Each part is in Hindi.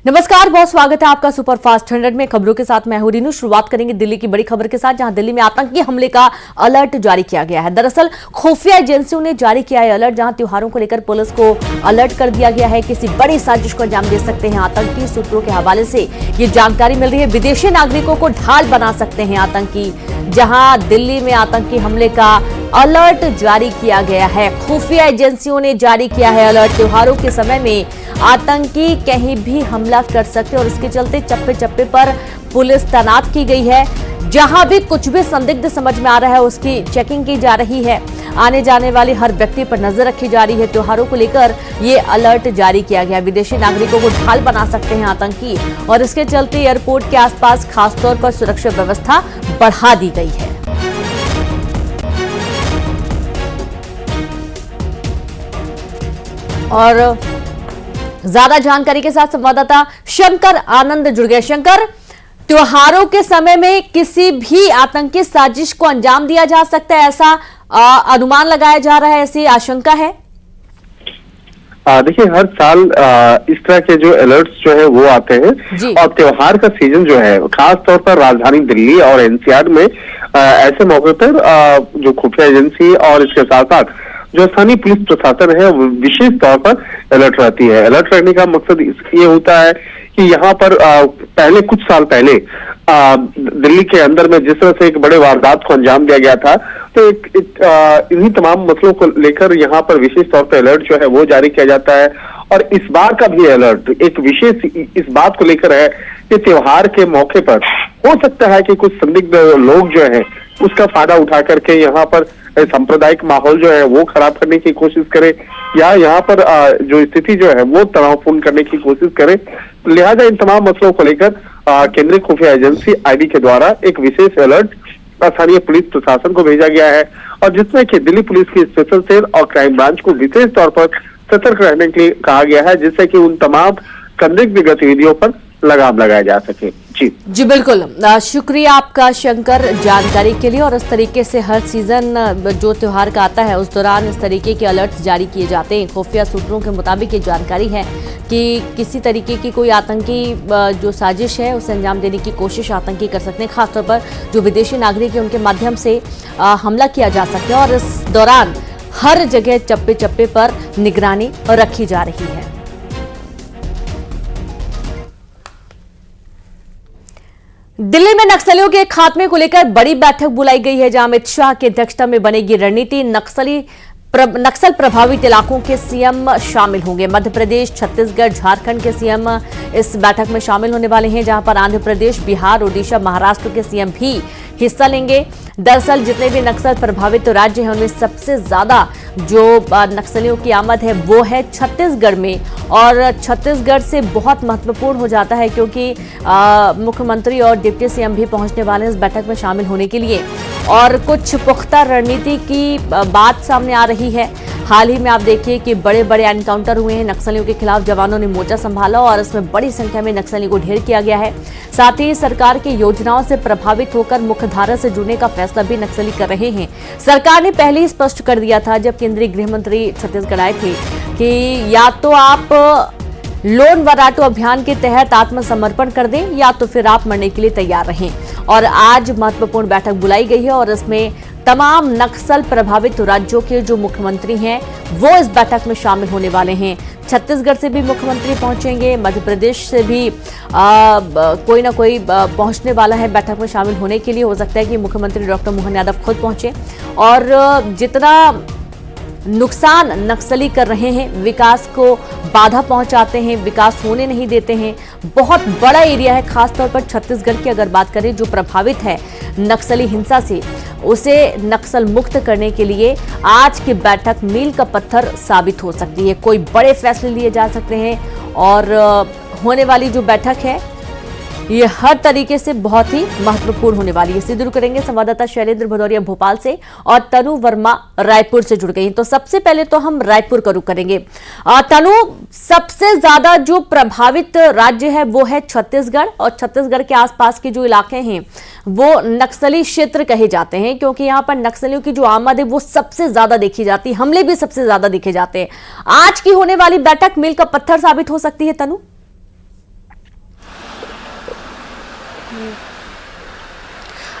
नमस्कार, बहुत स्वागत है आपका सुपरफास्ट 100 में। खबरों के साथ मैं हूं रीनू। शुरुआत करेंगे दिल्ली की बड़ी खबर के साथ, जहां दिल्ली में आतंकी हमले का अलर्ट जारी किया गया है। दरअसल खुफिया एजेंसियों ने जारी किया है अलर्ट, जहां त्योहारों को लेकर पुलिस को अलर्ट कर दिया गया है। किसी बड़ी साजिश को अंजाम दे सकते हैं आतंकी। सूत्रों के हवाले से ये जानकारी मिल रही है। विदेशी नागरिकों को ढाल बना सकते हैं आतंकी, जहां दिल्ली में आतंकी हमले का अलर्ट जारी किया गया है। खुफिया एजेंसियों ने जारी किया है अलर्ट। त्योहारों के समय में आतंकी कहीं भी हमला कर सकते हैं और इसके चलते चप्पे चप्पे पर पुलिस तैनात की गई है। जहां भी कुछ भी संदिग्ध समझ में आ रहा है उसकी चेकिंग की जा रही है। आने जाने वाले हर व्यक्ति पर नजर रखी जा रही है। त्योहारों को लेकर ये अलर्ट जारी किया गया। विदेशी नागरिकों को ढाल बना सकते हैं आतंकी और इसके चलते एयरपोर्ट के आसपास खासतौर पर सुरक्षा व्यवस्था बढ़ा दी गई है। और ज्यादा जानकारी के साथ संवाददाता शंकर आनंद जुड़ गए। शंकर, त्योहारों के समय में किसी भी आतंकी साजिश को अंजाम दिया जा सकता है, ऐसा अनुमान लगाया जा रहा है, ऐसी आशंका है? देखिए, हर साल इस तरह के जो अलर्ट्स जो है वो आते हैं और त्योहार का सीजन जो है खास तौर पर राजधानी दिल्ली और एनसीआर में ऐसे मौके पर जो खुफिया एजेंसी और इसके साथ साथ जो स्थानीय पुलिस प्रशासन है वो विशेष तौर पर अलर्ट रहती है। अलर्ट रहने का मकसद ये होता है कि यहाँ पर पहले कुछ साल पहले दिल्ली के अंदर में जिस तरह से एक बड़े वारदात को अंजाम दिया गया था, तो इन्हीं तमाम मसलों को लेकर यहाँ पर विशेष तौर पर अलर्ट जो है वो जारी किया जाता है। और इस बार का भी अलर्ट एक विशेष इस बात को लेकर है कि त्योहार के मौके पर हो सकता है कि कुछ संदिग्ध लोग जो है उसका फायदा उठा करके यहाँ पर सांप्रदायिक माहौल जो है वो खराब करने की कोशिश करे या यहाँ पर जो स्थिति जो है वो तनावपूर्ण करने की कोशिश करे। लिहाजा इन तमाम मसलों को लेकर केंद्रीय खुफिया एजेंसी आईबी के द्वारा एक विशेष अलर्ट स्थानीय पुलिस प्रशासन को भेजा गया है और जिसमें कि दिल्ली पुलिस की स्पेशल सेल और क्राइम ब्रांच को विशेष तौर पर सतर्क रहने के लिए कहा गया है, जिससे कि उन तमाम संदिग्ध गतिविधियों पर लगाम लगाया जा सके। जी बिल्कुल, शुक्रिया आपका शंकर जानकारी के लिए। और इस तरीके से हर सीजन जो त्योहार का आता है उस दौरान इस तरीके के अलर्ट जारी किए जाते हैं। खुफिया सूत्रों के मुताबिक ये जानकारी है कि किसी तरीके की कोई आतंकी जो साजिश है उसे अंजाम देने की कोशिश आतंकी कर सकते हैं। खासतौर पर जो विदेशी नागरिक है उनके माध्यम से हमला किया जा सकता है और इस दौरान हर जगह चप्पे चप्पे पर निगरानी रखी जा रही है। दिल्ली में नक्सलियों के खात्मे को लेकर बड़ी बैठक बुलाई गई है, जहां अमित शाह की अध्यक्षता में बनेगी रणनीति। नक्सल प्रभावित इलाकों के सीएम शामिल होंगे। मध्य प्रदेश, छत्तीसगढ़, झारखंड के सीएम इस बैठक में शामिल होने वाले हैं, जहां पर आंध्र प्रदेश, बिहार, ओडिशा, महाराष्ट्र के सीएम भी हिस्सा लेंगे। दरअसल जितने भी नक्सल प्रभावित राज्य हैं उनमें सबसे ज्यादा जो नक्सलियों की आमद है वो है छत्तीसगढ़ में। और छत्तीसगढ़ से बहुत महत्वपूर्ण हो जाता है क्योंकि मुख्यमंत्री और डिप्टी सीएम भी पहुंचने वाले हैं इस बैठक में शामिल होने के लिए। और कुछ पुख्ता रणनीति की बात सामने आ रही है। हाल ही में आप देखिए कि बड़े बड़े एनकाउंटर हुए हैं, नक्सलियों के खिलाफ जवानों ने मोर्चा संभाला और इसमें बड़ी संख्या में नक्सलियों को ढेर किया गया है। साथ ही सरकार की योजनाओं से प्रभावित होकर मुख्यधारा से जुड़ने का फैसला भी नक्सली कर रहे हैं। सरकार ने पहले ही स्पष्ट कर दिया था जब केंद्रीय गृह मंत्री छत्तीसगढ़ आए थे कि या तो आप लोन वराटू अभियान के तहत आत्मसमर्पण कर दें या तो फिर आप मरने के लिए तैयार रहें। और आज महत्वपूर्ण बैठक बुलाई गई है और इसमें तमाम नक्सल प्रभावित राज्यों के जो मुख्यमंत्री हैं वो इस बैठक में शामिल होने वाले हैं। छत्तीसगढ़ से भी मुख्यमंत्री पहुंचेंगे, मध्य प्रदेश से भी कोई ना कोई पहुंचने वाला है बैठक में शामिल होने के लिए। हो सकता है कि मुख्यमंत्री डॉक्टर मोहन यादव खुद पहुंचे। और जितना नुकसान नक्सली कर रहे हैं, विकास को बाधा पहुंचाते हैं, विकास होने नहीं देते हैं, बहुत बड़ा एरिया है। खासतौर पर छत्तीसगढ़ की अगर बात करें जो प्रभावित है नक्सली हिंसा से, उसे नक्सल मुक्त करने के लिए आज की बैठक मील का पत्थर साबित हो सकती है। कोई बड़े फैसले लिए जा सकते हैं और होने वाली जो बैठक है ये हर तरीके से बहुत ही महत्वपूर्ण होने वाली है। सीधे रुक करेंगे संवाददाता शैलेंद्र भदौरिया भोपाल से और तनु वर्मा रायपुर से जुड़ गई। तो सबसे पहले तो हम रायपुर का रुख करेंगे। तनु, सबसे ज्यादा जो प्रभावित राज्य है वो है छत्तीसगढ़ और छत्तीसगढ़ के आसपास के जो इलाके हैं वो नक्सली क्षेत्र कहे जाते हैं क्योंकि यहाँ पर नक्सलियों की जो आमद है वो सबसे ज्यादा देखी जाती है, हमले भी सबसे ज्यादा देखे जाते हैं। आज की होने वाली बैठक मील का पत्थर साबित हो सकती है तनु?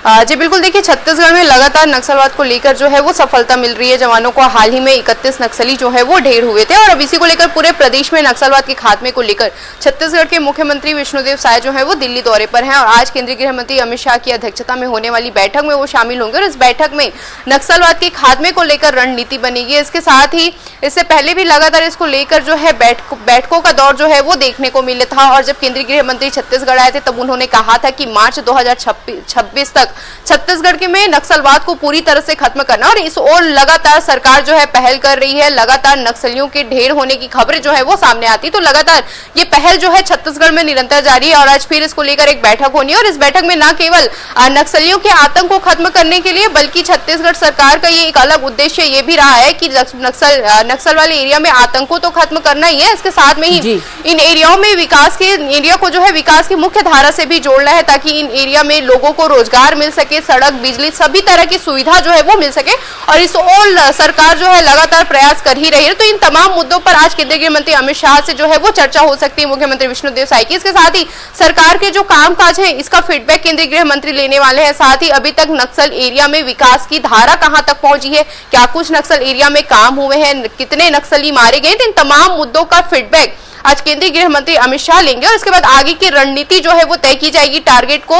जी बिल्कुल, देखिए छत्तीसगढ़ में लगातार नक्सलवाद को लेकर जो है वो सफलता मिल रही है जवानों को। हाल ही में 31 नक्सली जो है वो ढेर हुए थे और अब इसी को लेकर पूरे प्रदेश में नक्सलवाद के खात्मे को लेकर छत्तीसगढ़ के मुख्यमंत्री विष्णुदेव साय जो है वो दिल्ली दौरे पर हैं और आज केंद्रीय गृह मंत्री अमित शाह की अध्यक्षता में होने वाली बैठक में वो शामिल होंगे और इस बैठक में नक्सलवाद के खात्मे को लेकर रणनीति बनेगी। इसके साथ ही इससे पहले भी लगातार इसको लेकर जो है बैठकों का दौर जो है वो देखने को मिला था और जब केंद्रीय गृह मंत्री छत्तीसगढ़ आए थे तब उन्होंने कहा था कि मार्च 2026 तक छत्तीसगढ़ के में नक्सलवाद को पूरी तरह से खत्म करना और इस ओर लगातार सरकार जो है पहल कर रही है। लगातार नक्सलियों के ढेर होने की खबरें जो है वो सामने आती, तो लगातार ये पहल जो है छत्तीसगढ़ में निरंतर जारी है और आज फिर इसको लेकर एक बैठक होनी है और इस बैठक में न केवल नक्सलियों के आतंक को खत्म करने के लिए बल्कि छत्तीसगढ़ सरकार का ये एक अलग उद्देश्य ये भी रहा है कि नक्सल वाले एरिया में आतंक को तो खत्म करना ही है, इसके साथ में ही इन एरियाओं में एरिया को जो है विकास की मुख्य धारा से भी जोड़ना है ताकि इन एरिया में लोगों को रोजगार मिल सके, सड़क, बिजली, सभी तरह की सुविधा जो है वो मिल सके और इस ओर सरकार जो है लगातार प्रयास कर ही रही है। तो इन तमाम मुद्दों पर आज केंद्रीय गृह मंत्री अमित शाह से जो है वो चर्चा हो सकती है मुख्यमंत्री विष्णुदेव साय की। इसके साथ ही सरकार के जो कामकाज है इसका फीडबैक केंद्रीय गृह मंत्री लेने वाले हैं। साथ ही अभी तक नक्सल एरिया में विकास की धारा कहां तक पहुंची है, क्या कुछ नक्सल एरिया में काम हुए हैं, कितने नक्सली मारे गए, इन तमाम मुद्दों का फीडबैक आज केंद्रीय गृह मंत्री अमित शाह लेंगे और इसके बाद आगे की रणनीति जो है वो तय की जाएगी। टारगेट को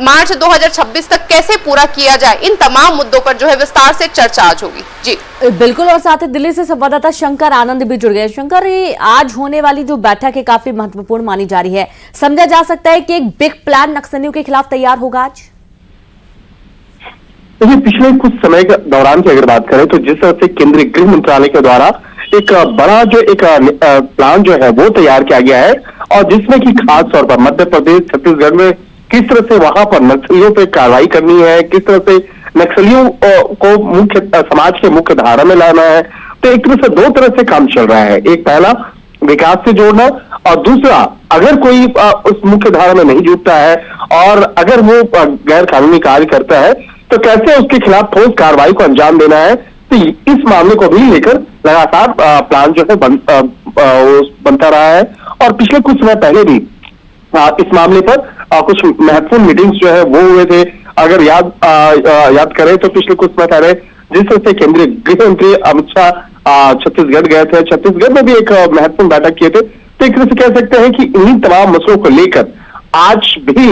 मार्च 2026 तक कैसे पूरा किया जाए, इन तमाम मुद्दों पर जो है विस्तार से चर्चा आज होगी। जी बिल्कुल, और साथ ही दिल्ली से संवाददाता शंकर आनंद भी जुड़ गए। शंकर, ये आज होने वाली जो बैठक है काफी महत्वपूर्ण मानी जा रही है, समझा जा सकता है कि एक बिग प्लान नक्सलियों के खिलाफ तैयार होगा आज? देखिए, पिछले कुछ समय के दौरान की अगर बात करें तो जिस तरह से केंद्रीय गृह मंत्रालय के द्वारा एक बड़ा जो एक प्लान जो है वो तैयार किया गया है और जिसमें कि खास तौर पर मध्य प्रदेश, छत्तीसगढ़ में किस तरह से वहां पर नक्सलियों पे कार्रवाई करनी है, किस तरह से नक्सलियों को मुख्य समाज के मुख्य धारा में लाना है। तो एक तरह से दो तरह से काम चल रहा है, एक पहला विकास से जोड़ना और दूसरा अगर कोई उस मुख्य धारा में नहीं जुटता है और अगर वो गैर कानूनी कार्य करता है तो कैसे उसके खिलाफ ठोस कार्रवाई को अंजाम देना है। तो इस मामले को भी लेकर लगातार प्लान जो है बनता रहा है और पिछले कुछ समय पहले भी इस मामले पर कुछ महत्वपूर्ण मीटिंग्स जो है वो हुए थे। अगर याद करें तो पिछले कुछ समय पहले जिस तरह से केंद्रीय गृह मंत्री अमित शाह छत्तीसगढ़ गए थे, छत्तीसगढ़ में भी एक महत्वपूर्ण बैठक किए थे। तो एक तरह से कह सकते हैं कि इन्हीं तमाम मसलों को लेकर आज भी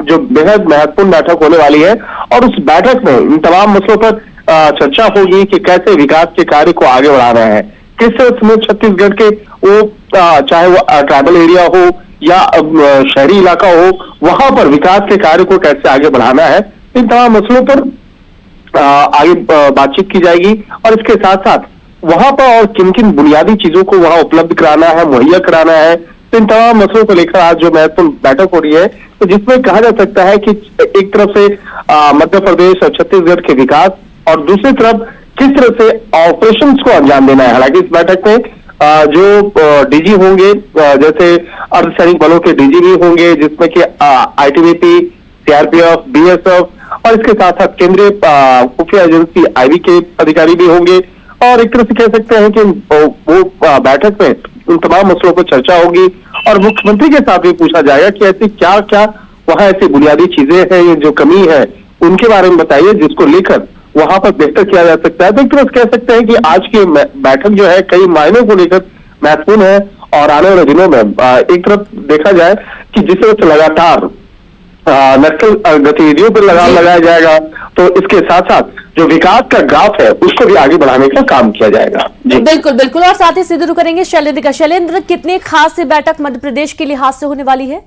जो बेहद महत्वपूर्ण बैठक होने वाली है और उस बैठक में इन तमाम मसलों पर चर्चा होगी कि कैसे विकास के कार्य को आगे बढ़ाना है, किस तरह से छत्तीसगढ़ के वो चाहे वो ट्राइबल एरिया हो या शहरी इलाका हो, वहां पर विकास के कार्य को कैसे आगे बढ़ाना है, इन तमाम मसलों पर आगे बातचीत की जाएगी और इसके साथ साथ वहां पर और किन किन बुनियादी चीजों को वहां उपलब्ध कराना है, मुहैया कराना है। तो इन तमाम मसलों को लेकर आज जो महत्वपूर्ण बैठक हो रही है तो जिसमें कहा जा सकता है कि एक तरफ से मध्य प्रदेश और छत्तीसगढ़ के विकास और दूसरी तरफ किस तरह से ऑपरेशंस को अंजाम देना है। हालांकि इस बैठक में जो डीजी होंगे, जैसे अर्धसैनिक बलों के डीजी भी होंगे जिसमें कि आईटीबीपी, सीआरपीएफ, बीएसएफ और इसके साथ साथ केंद्रीय खुफिया एजेंसी आईबी के अधिकारी भी होंगे और एक तरह से कह सकते हैं कि वो बैठक में उन तमाम मसलों पर चर्चा होगी और मुख्यमंत्री के साथ भी पूछा जाएगा कि ऐसी क्या क्या वहां ऐसी बुनियादी चीजें हैं, ये जो कमी है उनके बारे में बताइए जिसको लेकर वहां पर बेहतर किया जा सकता है। तो एक तरफ कह सकते हैं कि आज की बैठक जो है कई मायनों को लेकर महत्वपूर्ण है और आने वाले दिनों में एक तरफ देखा जाए कि जिस तरह से लगातार नक्सल गतिविधियों पर लगाम लगाया जाएगा तो इसके साथ साथ जो विकास का ग्राफ है उसको भी आगे बढ़ाने का काम किया जाएगा। बिल्कुल बिल्कुल, और साथ ही सीधे रुक करेंगे शैलेंद्र का। शैलेंद्र, कितनी खास ये बैठक मध्य प्रदेश के लिहाज से होने वाली है?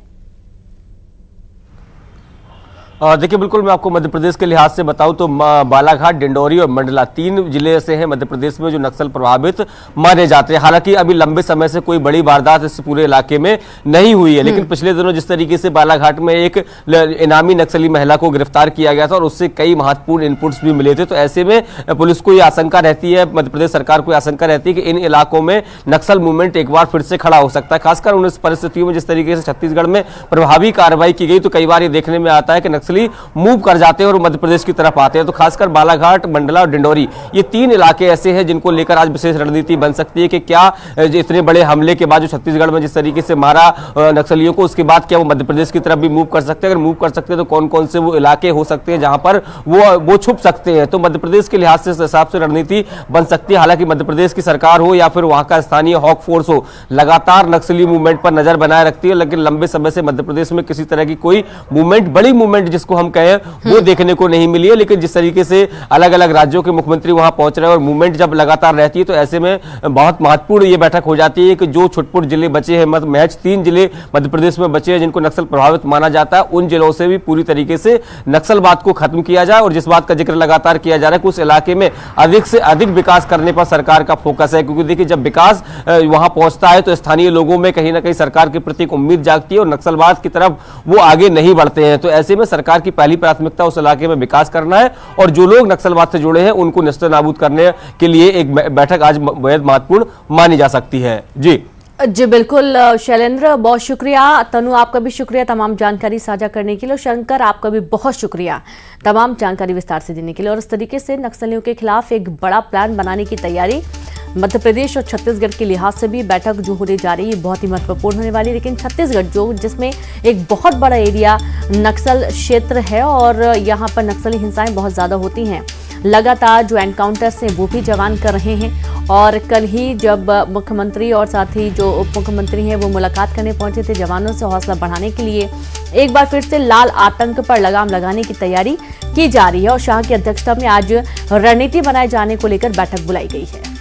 देखिए, बिल्कुल मैं आपको मध्य प्रदेश के लिहाज से बताऊं तो बालाघाट, डिंडोरी और मंडला 3 जिले ऐसे हैं मध्य प्रदेश में जो नक्सल प्रभावित माने जाते हैं। हालांकि अभी लंबे समय से कोई बड़ी वारदात इस पूरे इलाके में नहीं हुई है, लेकिन पिछले दिनों जिस तरीके से बालाघाट में एक इनामी नक्सली महिला को गिरफ्तार किया गया था और उससे कई महत्वपूर्ण इनपुट्स भी मिले थे, तो ऐसे में पुलिस को यह आशंका रहती है, मध्य प्रदेश सरकार को आशंका रहती है कि इन इलाकों में नक्सल मूवमेंट एक बार फिर से खड़ा हो सकता है। खासकर उन परिस्थितियों में जिस तरीके से छत्तीसगढ़ में प्रभावी कार्रवाई की गई तो कई बार ये देखने में आता है कि नक्सली नक्सली मूव कर जाते हैं और मध्य प्रदेश की तरफ आते हैं। तो खासकर बालाघाट, मंडला और डिंडोरी, ये 3 इलाके ऐसे हैं जिनको लेकर आज विशेष रणनीति बन सकती है कि क्या इतने बड़े हमले के बाद जो छत्तीसगढ़ में जिस तरीके से मारा नक्सलियों को, उसके बाद क्या वो मध्य प्रदेश की तरफ भी मूव कर सकते हैं? अगर मूव कर सकते हैं तो कौन कौन से वो इलाके हो सकते हैं जहां पर वो छुप सकते हैं? तो मध्य प्रदेश के लिहाज से इस हिसाब से रणनीति बन सकती है। हालांकि मध्य प्रदेश की सरकार हो या फिर वहां का स्थानीय हॉक फोर्स हो, लगातार नक्सली मूवमेंट पर नजर बनाए रखती है, लेकिन लंबे समय से मध्य प्रदेश में किसी तरह की कोई मूवमेंट, बड़ी मूवमेंट जिसको हम कहें, वो देखने को नहीं मिली है। लेकिन जिस तरीके से अलग अलग राज्यों के मुख्यमंत्री वहां पहुंच रहे हैं और मूवमेंट जब लगातार रहती है, तो ऐसे में बहुत महत्वपूर्ण ये बैठक हो जाती है कि जो छुटपुट जिले बचे हैं, महज 3 जिले मध्य प्रदेश में बचे हैं जिनको नक्सल प्रभावित माना जाता है, उन जिलों से भी पूरी तरीके से नक्सलवाद को खत्म किया जाए। और जिस बात का जिक्र लगातार किया जा रहा है कि उस इलाके में अधिक से अधिक विकास करने पर सरकार का फोकस है, क्योंकि देखिए जब विकास वहां पहुंचता है तो स्थानीय लोगों में कहीं ना कहीं सरकार के प्रति एक उम्मीद जागती है और नक्सलवाद की तरफ वो आगे नहीं बढ़ते हैं। तो ऐसे में सरकार की पहली प्राथमिकता उस इलाके में विकास करना है और जो लोग नक्सलवाद से जुड़े हैं उनको नेस्तनाबूद करने के लिए एक बैठक आज बेहद महत्वपूर्ण मानी जा सकती है। जी बिल्कुल शैलेंद्र, बहुत शुक्रिया। तनु, आपका भी शुक्रिया तमाम जानकारी साझा करने के लिए। और शंकर, आपका भी बहुत शुक्रिया तमाम जानकारी विस्तार से देने के लिए। और इस तरीके से नक्सलियों के खिलाफ एक बड़ा प्लान बनाने की तैयारी मध्य प्रदेश और छत्तीसगढ़ के लिहाज से भी बैठक जो होने जा रही है बहुत ही महत्वपूर्ण होने वाली है। लेकिन छत्तीसगढ़ जिसमें एक बहुत बड़ा एरिया नक्सल क्षेत्र है और यहाँ पर नक्सली हिंसाएं बहुत ज्यादा होती हैं, लगातार जो एनकाउंटर्स हैं वो भी जवान कर रहे हैं। और कल ही जब मुख्यमंत्री और साथ ही जो उप मुख्यमंत्री हैं वो मुलाकात करने पहुंचे थे जवानों से हौसला बढ़ाने के लिए, एक बार फिर से लाल आतंक पर लगाम लगाने की तैयारी की जा रही है। और शाह की अध्यक्षता में आज रणनीति बनाए जाने को लेकर बैठक बुलाई गई है।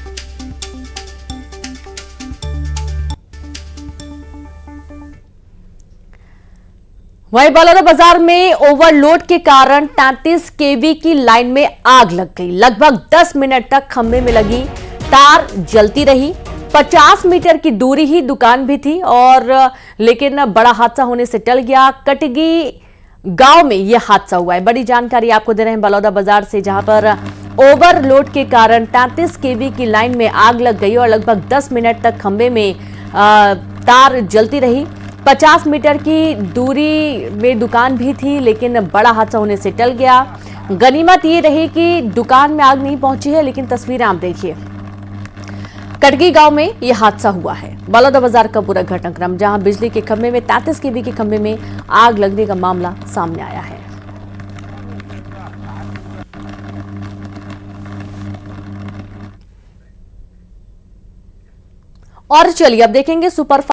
वहीं बलौदाबाजार में ओवरलोड के कारण 33 केवी की लाइन में आग लग गई। लगभग 10 मिनट तक खंभे में लगी तार जलती रही। 50 मीटर की दूरी ही दुकान भी थी और लेकिन बड़ा हादसा होने से टल गया। कटगी गांव में यह हादसा हुआ है। बड़ी जानकारी आपको दे रहे हैं बलौदाबाजार से, जहां पर ओवरलोड के कारण 33 केवी की लाइन में आग लग गई और लगभग 10 मिनट तक खंभे में तार जलती रही। 50 मीटर की दूरी में दुकान भी थी लेकिन बड़ा हादसा होने से टल गया। गनीमत ये रही कि दुकान में आग नहीं पहुंची है, लेकिन तस्वीरें आप देखिए, कटगी गांव में यह हादसा हुआ है। बलौदाबाजार का पूरा घटनाक्रम, जहां बिजली के खंभे में 33 केवी के खंभे में आग लगने का मामला सामने आया है। और चलिए अब देखेंगे सुपर